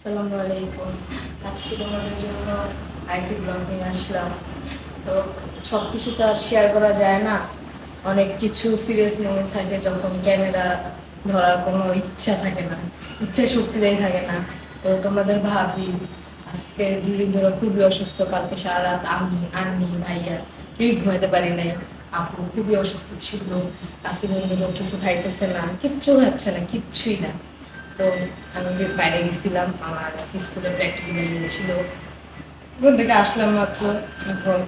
আসসালামু আলাইকুম। আজকে তোমাদের জন্য আইটি ব্লগ নিয়ে আসলাম। তো সব কিছু তো আর শেয়ার করা যায় না। অনেক কিছু সিরিয়াস মোমেন্ট থাকে যখন ক্যামেরা ধরার কোনো ইচ্ছা থাকে না, ইচ্ছা শক্তিটাই থাকে না। তো তোমাদের ভাবি আজকে 2 দিন ধরে খুবই অসুস্থ। কালকে সারা রাত আমি আন্নি ভাইয়া কেউই ঘুমাতে পারি নাই। আপু খুবই অসুস্থ ছিল। আজকে ধরে কিছু খাইতেছে না, কিচ্ছু খাচ্ছে না, কিচ্ছুই না। তো আমি বাইরে গেছিলাম, আমার স্কুলের প্র্যাকটিক্যাল ছিল। ওখান থেকে আসলাম মাত্র। এখন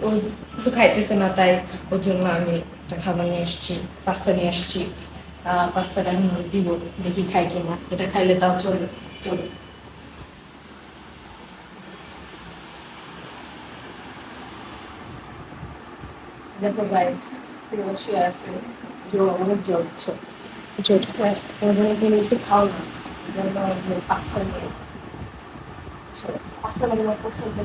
ও কিছু খাইতেছে না, তাই ওর জন্য আমি একটা খাবার নিয়ে এসেছি, পাস্তা নিয়ে আসছি। পাস্তাটা এখন ওর দিব, দেখি খাই কিনা। এটা খাইলে তাও চলবে। চলবে। দেখো গাইস, শুয়ে আছে, জ্বর, অনেক জ্বর চলছে। ওর জন্য তুমি কিছু খাও না, ওর জন্য যে পাস্তা নিয়ে পাস্তা লাগে আমার পছন্দ।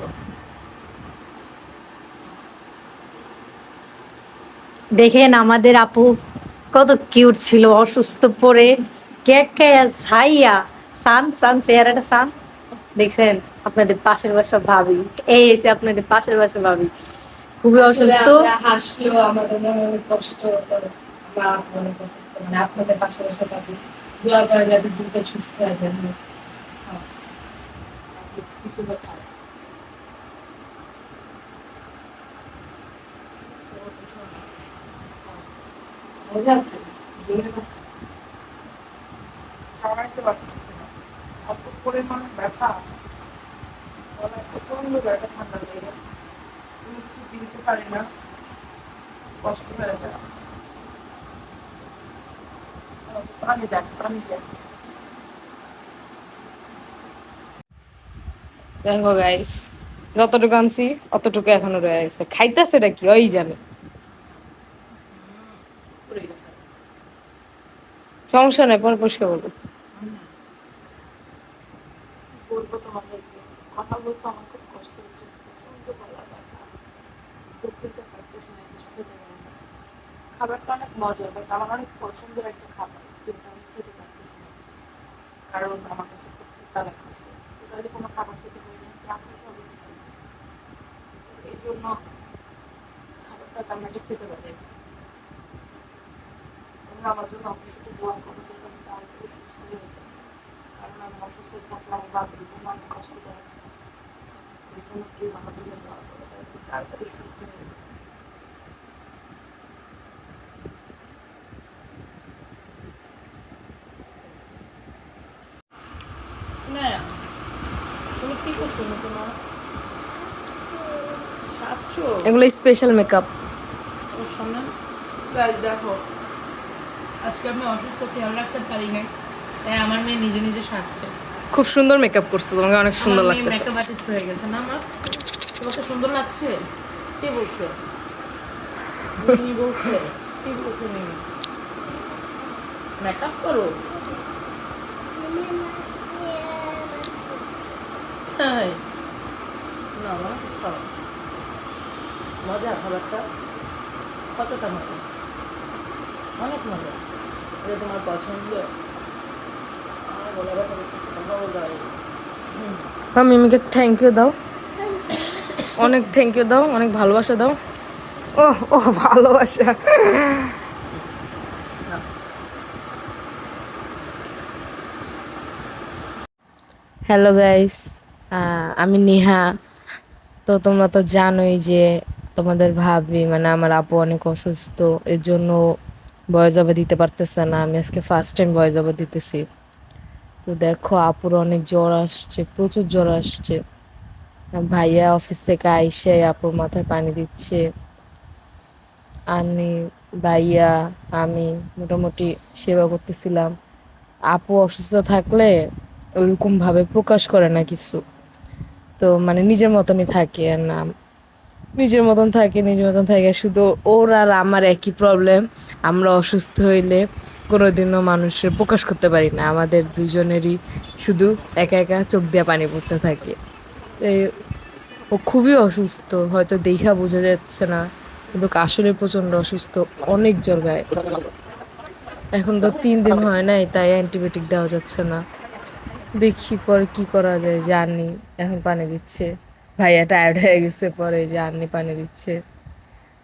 দেখেন আমাদের আপু কত কিউট ছিল অসুস্থ পড়ে কেক খেয়ে ছাইয়া সান সান চেহারাটা সান দেখছেন। আপনাদের পাশের বাসা ভাবি, এই এসে আপনাদের পাশের বাসা ভাবি খুবই আসলে অসুস্থ। আমরা হাসলেও আমাদের মনে অনেক কষ্ট করে। আমরা অনেক অসুস্থ, মানে আপনাদের পাশাপাশি পাবি। দোয়া করা যাবে দ্রুত সুস্থ হয়ে যাবে। হ্যাঁ, কিছু কথা মজা আছে, জোরে কথা। সামলাইতে পারতেছি না। এত পরিমাণ ব্যথা, গলায় প্রচন্ড ব্যথা, ঠান্ডা লেগে কোনো কিছু দিতে পারি না, কষ্ট হয়ে যায়। পানি দেন, পানি দেন। দেখো গাইস, যতটুকু আনছি অতটুকু এখনো রয়ে আছে। খাইতেছে নাকি ওই জানে। পড়ে গেছে। সমস্যা নেই, পরে পরিষ্কার করবো। কি বলবো তোমাদেরকে, কথা বলতে আমার খুব কষ্ট হচ্ছে, প্রচন্ড গলা ব্যথা, স্টোভ দিতে পারতেছি না, কিছু খেতে পারি না। খাবারটা অনেক মজা, বাট আমার অনেক পছন্দের একটা খাবার, কিন্তু আমি খেতে পারতেছি না, কারণ আমার কাছে খুব তিতা লাগতেছে। তাহলে কোনো খাবার খেতে পারি না, চা খেতে হবে না। এই জন্য খাবারটা তেমন একটা খেতে পারি না। তোমরা আমার জন্য অবশ্যই দোয়া করো যে আমি তাড়াতাড়ি সুস্থ হয়ে যাই, কারণ আমি অসুস্থ থাকলে আমার বাবার জন্য অনেক কষ্ট করে। এই জন্য প্লিজ আমার জন্য দোয়া করো যে আমি তাড়াতাড়ি সুস্থ হয়ে যাই। না, তুমি কি করছো তোমার সাতশো এগুলো স্পেশাল মেকআপ। ওর সামনে? গাইস দেখো, আজকে আমি অসুস্থ, খেয়াল রাখতে পারি নাই, তাই আমার মেয়ে নিজে নিজে সাজছে। খুব সুন্দর মেকআপ করছো, তোমাকে অনেক আমার সুন্দর মেয়ে লাগতেছে। মেকআপ আর্টিস্ট হয়ে গেছে না? আমার তোমাকে সুন্দর লাগছে? কে বলছে? মিমি বলছে? কি বলছে মিমি? মেকআপ করো? তাই না? আমার খাও, মজা খাবারটা, কতটা মজা, অনেক মজা। এটা তোমার পছন্দ? আমার গলা ব্যথা করতেছে, কথা বলতে পারি না। মিমিকে থ্যাংক ইউ দাও, অনেক থ্যাংক ইউ দাও, অনেক ভালোবাসা দাও। ও, ও ভালোবাসা। না, হ্যালো গাইস, আমি নেহা। তো তোমরা তো জানোই যে তোমাদের ভাবি মানে আমার আপু অনেক অসুস্থ, এর জন্য ভয়েস ওভার দিতে পারতেছে না। আমি আজকে ফার্স্ট টাইম ভয়েস ওভার দিতেছি। তো দেখো আপুর অনেক জ্বর আসছে, প্রচুর জ্বর আসছে। ভাইয়া অফিস থেকে আইসে আপুর মাথায় পানি দিচ্ছে। আমি, ভাইয়া, আমি মোটামুটি সেবা করতেছিলাম। আপু অসুস্থ থাকলে ওইরকম ভাবে প্রকাশ করে না কিছু। তো মানে নিজের মতনই থাকে, আর না নিজের মতন থাকে শুধু। ওর আর আমার একই প্রবলেম, আমরা অসুস্থ হইলে কোনোদিনও মানুষের প্রকাশ করতে পারি না। আমাদের দুজনেরই শুধু একা একা চোখ দিয়ে পানি পড়তে থাকে। এই, ও খুবই অসুস্থ, হয়তো দেখা বোঝা যাচ্ছে না, কিন্তু আসলে প্রচণ্ড অসুস্থ, অনেক জ্বর গায়ে। এখন তো 3 দিন হয় নাই, তাই অ্যান্টিবায়োটিক দেওয়া যাচ্ছে না। দেখি পরে কি করা যায়, জানি এখন পানি দিচ্ছে, ভাইয়া টায়ার্ড হয়ে গেছে, পরে জানি পানি দিচ্ছে।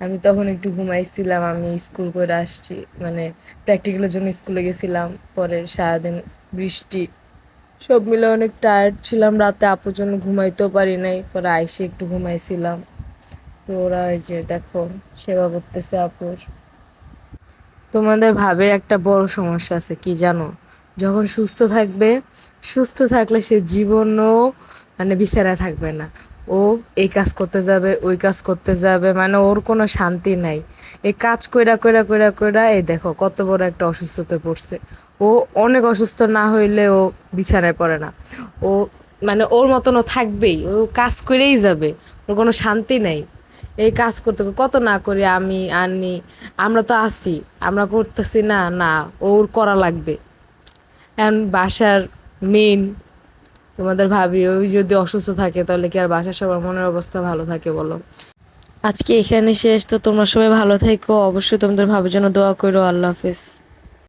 আমি তখন একটু ঘুমাইছিলাম, আমি স্কুল করে আসছি, মানে প্র্যাকটিক্যালের জন্য স্কুলে গেছিলাম, পরে সারাদিন বৃষ্টি, সব মিলে অনেক টায়ার্ড ছিলাম, রাতে আপুর জন্য ঘুমাইতেও পারি নাই, পরে আইসে একটু ঘুমাইছিলাম। তো ওরা এই যে দেখো সেবা করতেছে আপুর। তোমাদের ভাবের একটা বড় সমস্যা আছে কি জানো, যখন সুস্থ থাকবে, সুস্থ থাকলে সে জীবনও মানে বিছানায় থাকবে না। ও এই কাজ করতে যাবে, ওই কাজ করতে যাবে, মানে ওর কোনো শান্তি নাই। এই কাজ কইরা কইরা কইরা কইরা এই দেখো কত বড় একটা অসুস্থতায় পড়ছে। ও অনেক অসুস্থ না হইলে ও বিছানায় পড়ে না। ও মানে ওর মতন ও থাকবেই, ও কাজ করেই যাবে, ওর কোনো শান্তি নাই। এই কাজ করতে কত না করি আমি আনি, আমরা তো আছি, আমরা করতেছি না, না ওর করা লাগবে। এখন বাসার মেন তোমাদের ভাবি ওই যদি অসুস্থ থাকে তাহলে কি আর বাসার সবার মনের অবস্থা ভালো থাকে বলো। আজকে এখানে শেষ, তো তোমরা সবাই ভালো থেকো, অবশ্যই তোমাদের ভাবির জন্য দোয়া করো। আল্লাহ হাফেজ।